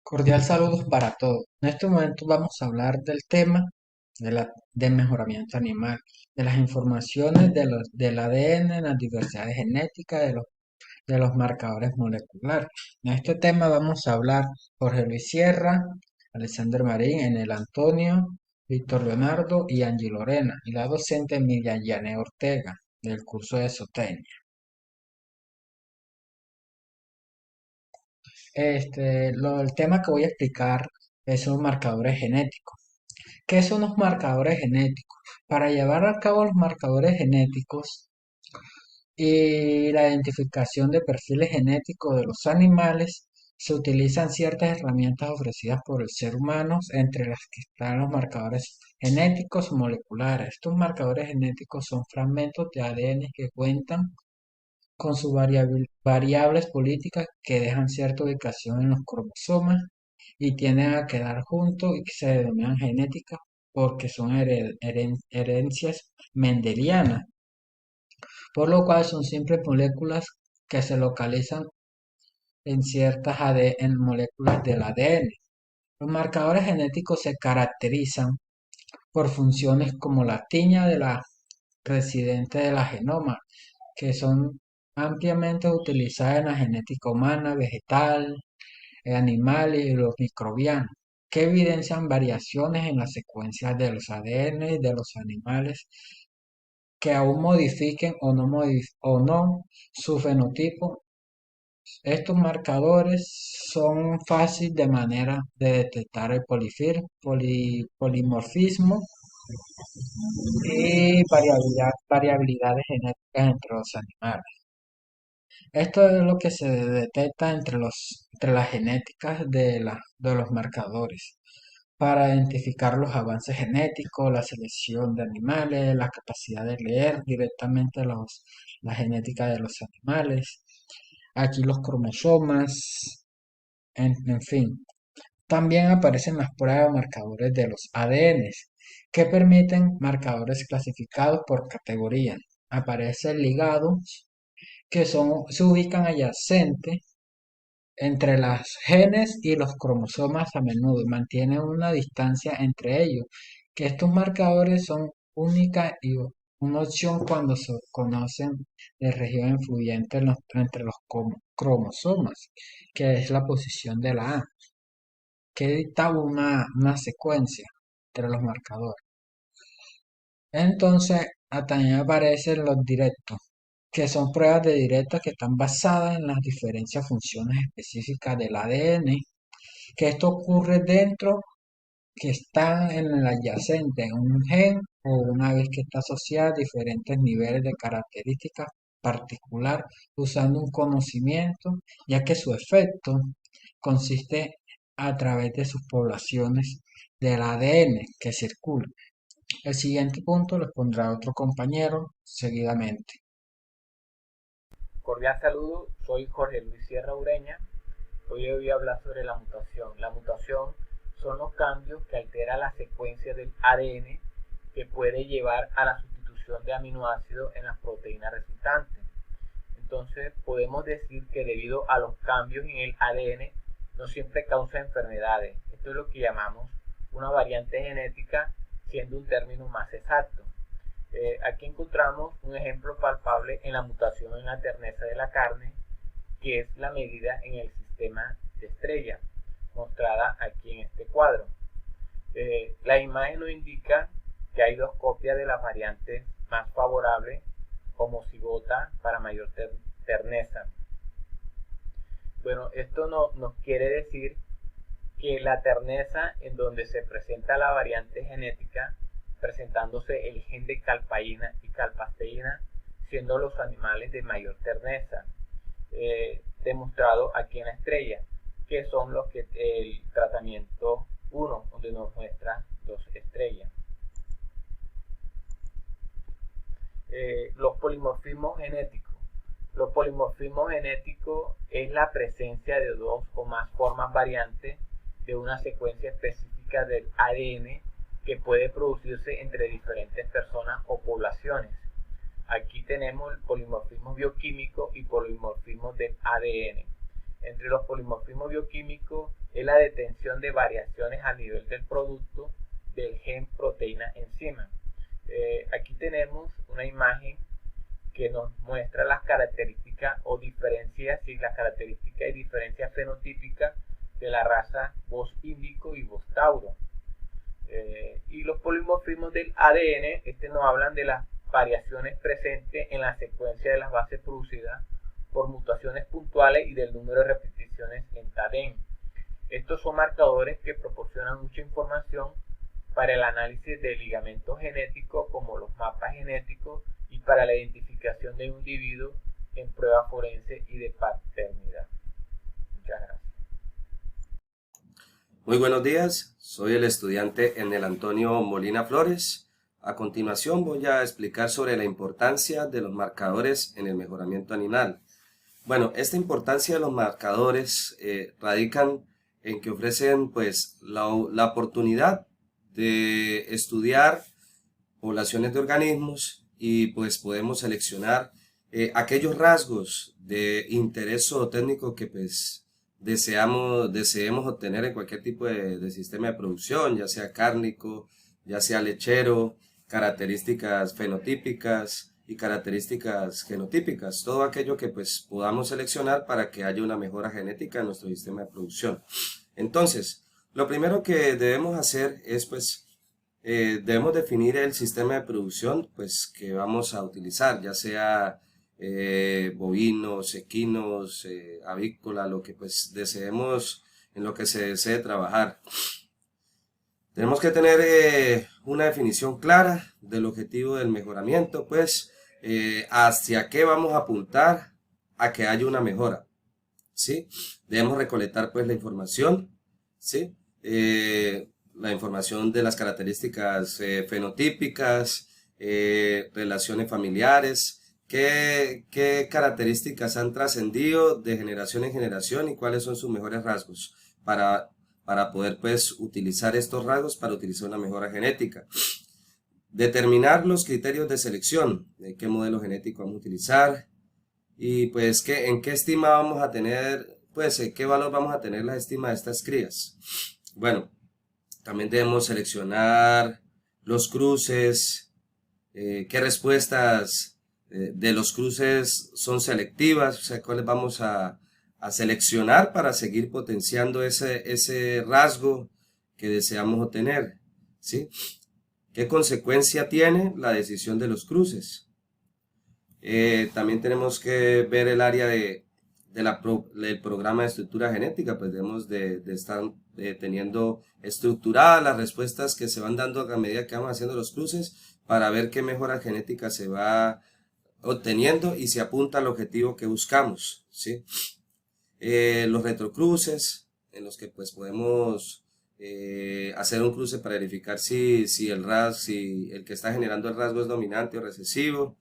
Cordial saludos para todos. En este momento vamos a hablar del tema del mejoramiento animal, de las informaciones del ADN, las diversidades genéticas, de los marcadores moleculares. En este tema vamos a hablar Jorge Luis Sierra, Alexander Marín, Enel Antonio, Víctor Leonardo y Angie Lorena, y la docente Miriam Yané Ortega, del curso de Zootecnia. El tema que voy a explicar son los marcadores genéticos. ¿Qué son los marcadores genéticos? Para llevar a cabo los marcadores genéticos y la identificación de perfiles genéticos de los animales, se utilizan ciertas herramientas ofrecidas por el ser humano, entre las que están los marcadores genéticos moleculares. Estos marcadores genéticos son fragmentos de ADN que cuentan con sus variables políticas que dejan cierta ubicación en los cromosomas y tienden a quedar juntos y que se denominan genéticas porque son herencias mendelianas, por lo cual son simples moléculas que se localizan en ciertas en moléculas del ADN. Los marcadores genéticos se caracterizan por funciones como la tiña de la residente de la genoma, que son ampliamente utilizadas en la genética humana, vegetal, animal y los microbianos, que evidencian variaciones en las secuencias de los ADN de los animales que aún modifiquen o no su fenotipo. Estos marcadores son fáciles de manera de detectar el polimorfismo y variabilidades genéticas entre los animales. Esto es lo que se detecta entre las genéticas de los marcadores para identificar los avances genéticos, la selección de animales, la capacidad de leer directamente la genética de los animales, aquí los cromosomas, en fin. También aparecen las pruebas de marcadores de los ADN, que permiten marcadores clasificados por categoría. Aparecen ligados se ubican adyacentes entre las genes y los cromosomas a menudo, mantienen una distancia entre ellos, que estos marcadores son única y una opción cuando se conocen de región influyente entre los cromosomas, que es la posición de la A, que dictaba una secuencia entre los marcadores. Entonces, también aparecen los directos, que son pruebas de directas que están basadas en las diferentes funciones específicas del ADN, que esto ocurre dentro, que está en el adyacente, en un gen o una vez que está asociada a diferentes niveles de características particular usando un conocimiento, ya que su efecto consiste a través de sus poblaciones del ADN que circulan. El siguiente punto lo pondrá otro compañero seguidamente. Cordial saludo, soy Jorge Luis Sierra Ureña. Hoy voy a hablar sobre la mutación. La mutación son los cambios que alteran la secuencia del ADN que puede llevar a la sustitución de aminoácidos en las proteínas resultantes. Entonces podemos decir que debido a los cambios en el ADN no siempre causa enfermedades. Esto es lo que llamamos una variante genética, siendo un término más exacto. Aquí encontramos un ejemplo palpable en la mutación en la terneza de la carne, que es la medida en el sistema de estrella, mostrada aquí en este cuadro. La imagen nos indica que hay dos copias de las variantes más favorables, homocigota para mayor terneza. Bueno, esto nos quiere decir que la terneza en donde se presenta la variante genética, presentándose el gen de calpaína y calpasteína, siendo los animales de mayor terneza, demostrado aquí en la estrella, que son los que el tratamiento 1, donde nos muestra dos estrellas. Los polimorfismos genéticos. Los polimorfismos genéticos es la presencia de dos o más formas variantes de una secuencia específica del ADN que puede producirse entre diferentes personas o poblaciones. Aquí tenemos el polimorfismo bioquímico y polimorfismo del ADN. Entre los polimorfismos bioquímicos es la detención de variaciones a nivel del producto del gen proteína enzima. Aquí tenemos una imagen que nos muestra las características o diferencias, sí, las características y diferencias fenotípicas de la raza Bos índico y Bos tauro. Y los polimorfismos del ADN, nos hablan de las variaciones presentes en la secuencia de las bases producidas por mutaciones puntuales y del número de repeticiones en cadena. Estos son marcadores que proporcionan mucha información para el análisis de ligamentos genéticos como los mapas genéticos y para la identificación de un individuo en prueba forense y de paternidad. Muchas gracias. Muy buenos días, soy el estudiante Enel Antonio Molina Flores. A continuación voy a explicar sobre la importancia de los marcadores en el mejoramiento animal. Bueno, esta importancia de los marcadores radican en que ofrecen pues la oportunidad de estudiar poblaciones de organismos y pues podemos seleccionar aquellos rasgos de interés zootécnico que pues deseemos obtener en cualquier tipo de sistema de producción, ya sea cárnico, ya sea lechero, características fenotípicas y características genotípicas, todo aquello que pues podamos seleccionar para que haya una mejora genética en nuestro sistema de producción. Entonces, lo primero que debemos hacer es pues debemos definir el sistema de producción pues que vamos a utilizar, ya sea bovinos, equinos, avícola, lo que pues deseemos, en lo que se desee trabajar. Tenemos que tener una definición clara del objetivo del mejoramiento, pues hacia qué vamos a apuntar a que haya una mejora, ¿sí? Debemos recolectar pues la información, ¿sí? La información de las características fenotípicas, relaciones familiares, qué características han trascendido de generación en generación y cuáles son sus mejores rasgos para poder pues utilizar estos rasgos para utilizar una mejora genética. Determinar los criterios de selección, de qué modelo genético vamos a utilizar y pues en qué estima vamos a tener, pues qué valor vamos a tener la estima de estas crías. Bueno, también debemos seleccionar los cruces, qué respuestas de los cruces son selectivas, o sea, cuáles vamos a seleccionar para seguir potenciando ese rasgo que deseamos obtener, ¿sí? ¿Qué consecuencia tiene la decisión de los cruces? También tenemos que ver el área del programa de estructura genética, pues debemos de estar teniendo estructuradas las respuestas que se van dando a medida que vamos haciendo los cruces para ver qué mejora genética se va obteniendo y se apunta al objetivo que buscamos, ¿sí? Los retrocruces, en los que pues podemos hacer un cruce para verificar si el que está generando el rasgo es dominante o recesivo.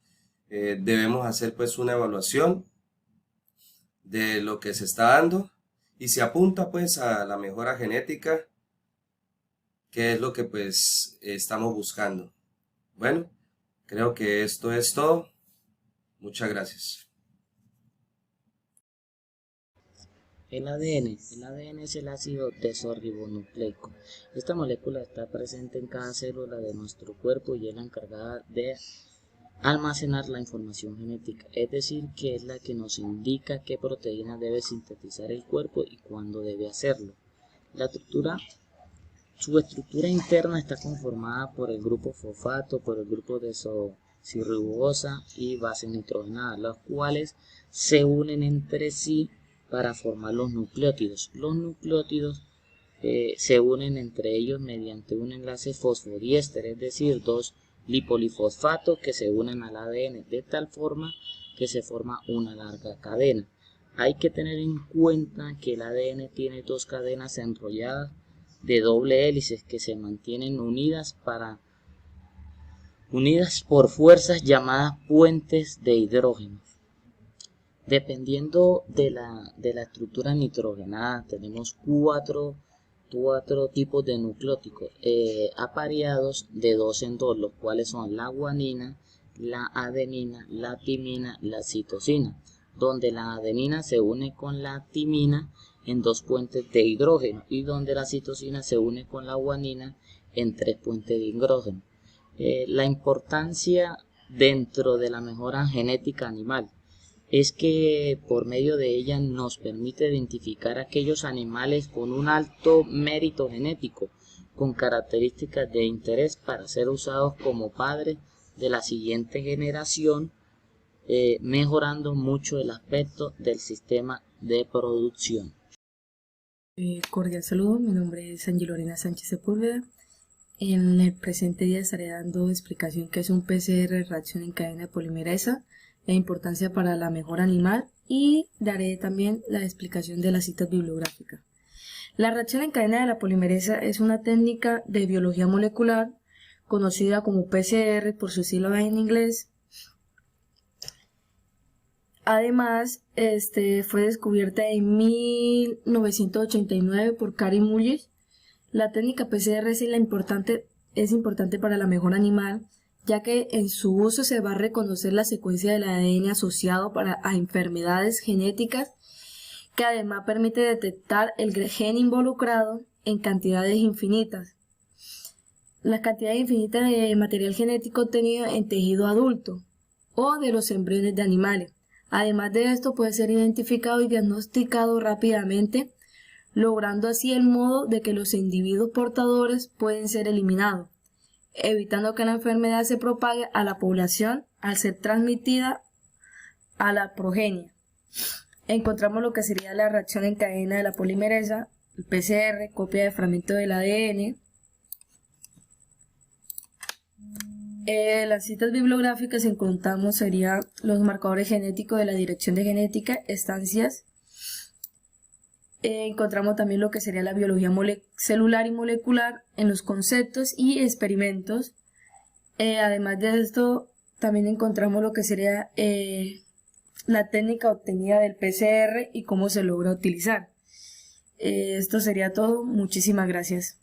Debemos hacer pues una evaluación de lo que se está dando y se apunta pues a la mejora genética, que es lo que pues estamos buscando. Bueno, creo que esto es todo. Muchas gracias. El ADN es el ácido desoxirribonucleico. Esta molécula está presente en cada célula de nuestro cuerpo y es la encargada de almacenar la información genética, es decir, que es la que nos indica qué proteína debe sintetizar el cuerpo y cuándo debe hacerlo. Su estructura interna está conformada por el grupo fosfato, por el grupo desoxirribosa y bases nitrogenadas, las cuales se unen entre sí para formar los nucleótidos. Los nucleótidos se unen entre ellos mediante un enlace fosfodiéster, es decir, dos lipolifosfatos que se unen al ADN de tal forma que se forma una larga cadena. Hay que tener en cuenta que el ADN tiene dos cadenas enrolladas de doble hélices que se mantienen unidas por fuerzas llamadas puentes de hidrógeno. Dependiendo de la estructura nitrogenada, tenemos cuatro tipos de nucleótidos apareados de dos en dos, los cuales son la guanina, la adenina, la timina, la citosina. donde la adenina se une con la timina en 2 puentes de hidrógeno y donde la citosina se une con la guanina en 3 puentes de hidrógeno. La importancia dentro de la mejora genética animal es que por medio de ella nos permite identificar aquellos animales con un alto mérito genético, con características de interés para ser usados como padres de la siguiente generación, mejorando mucho el aspecto del sistema de producción. Cordial saludo, mi nombre es Angie Lorena Sánchez Sepúlveda. En el presente día estaré dando explicación qué es un PCR, reacción en cadena de polimerasa, la importancia para la mejora animal y daré también la explicación de las citas bibliográficas. La reacción en cadena de la polimerasa es una técnica de biología molecular conocida como PCR por sus siglas en inglés. Además, fue descubierta en 1989 por Kary Mullis. La técnica PCR es importante para la mejora animal, ya que en su uso se va a reconocer la secuencia del ADN asociado a enfermedades genéticas, que además permite detectar el gen involucrado en cantidades infinitas. Las cantidades infinitas de material genético obtenido en tejido adulto o de los embriones de animales. Además de esto, puede ser identificado y diagnosticado rápidamente, logrando así el modo de que los individuos portadores pueden ser eliminados, evitando que la enfermedad se propague a la población al ser transmitida a la progenie. Encontramos lo que sería la reacción en cadena de la polimerasa, el PCR, copia de fragmento del ADN. Las citas bibliográficas encontramos serían los marcadores genéticos de la Dirección de Genética, estancias. Encontramos también lo que sería la biología celular y molecular en los conceptos y experimentos. Además de esto, también encontramos lo que sería la técnica obtenida del PCR y cómo se logra utilizar. Esto sería todo. Muchísimas gracias.